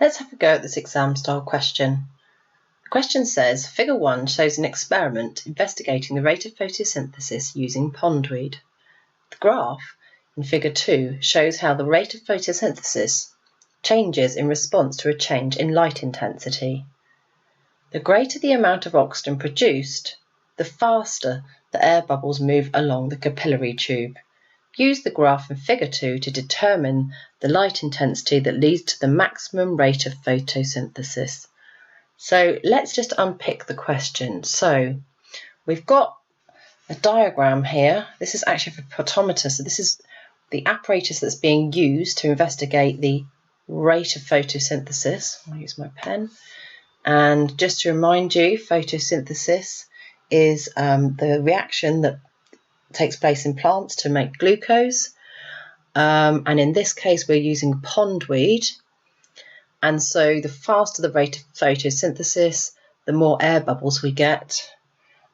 Let's have a go at this exam style question. The question says, Figure 1 shows an experiment investigating the rate of photosynthesis using pondweed. The graph in Figure 2 shows how the rate of photosynthesis changes in response to a change in light intensity. The greater the amount of oxygen produced, the faster the air bubbles move along the capillary tube. Use the graph in Figure 2 to determine the light intensity that leads to the maximum rate of photosynthesis. So let's just unpick the question. So we've got a diagram here. This is actually for photometer. So this is the apparatus that's being used to investigate the rate of photosynthesis. I'll use my pen. And just to remind you, photosynthesis is the reaction that takes place in plants to make glucose. And in this case, we're using pondweed. And so the faster the rate of photosynthesis, the more air bubbles we get.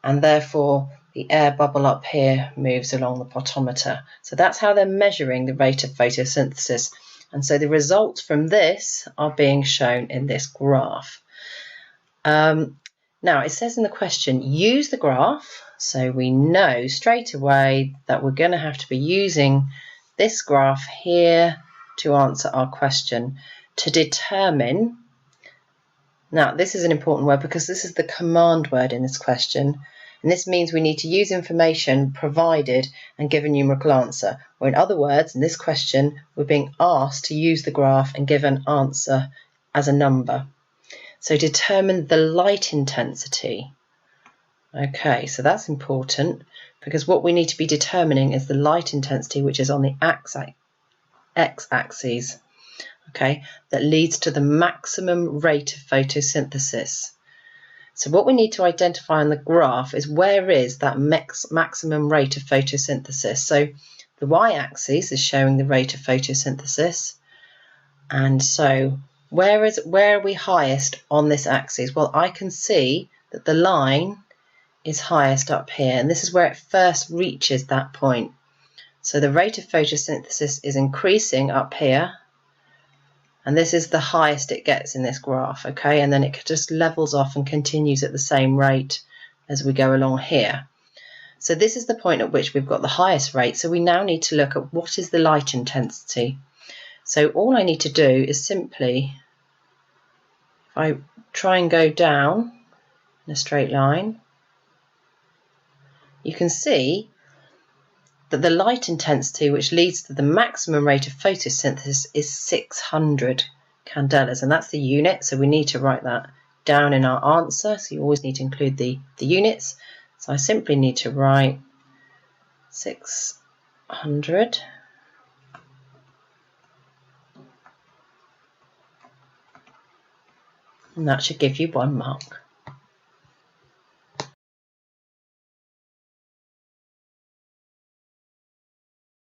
And therefore, the air bubble up here moves along the photometer. So that's how they're measuring the rate of photosynthesis. And so the results from this are being shown in this graph. Now, it says in the question, use the graph. So we know straight away that we're going to have to be using this graph here to answer our question, to determine. Now, this is an important word because this is the command word in this question. And this means we need to use information provided and give a numerical answer. Or in other words, in this question, we're being asked to use the graph and give an answer as a number. So determine the light intensity. Okay, so that's important because what we need to be determining is the light intensity, which is on the x-axis, okay, that leads to the maximum rate of photosynthesis. So what we need to identify on the graph is where is that maximum rate of photosynthesis. So the y-axis is showing the rate of photosynthesis. And so where are we highest on this axis? Well, I can see that the line is highest up here, and this is where it first reaches that point. So the rate of photosynthesis is increasing up here, and this is the highest it gets in this graph, okay? And then it just levels off and continues at the same rate as we go along here. So this is the point at which we've got the highest rate, so we now need to look at what is the light intensity. So all I need to do is simply, if I try and go down in a straight line, you can see that the light intensity, which leads to the maximum rate of photosynthesis, is 600 candelas, and that's the unit, so we need to write that down in our answer. So you always need to include the units. So I simply need to write 600 . And that should give you 1 mark.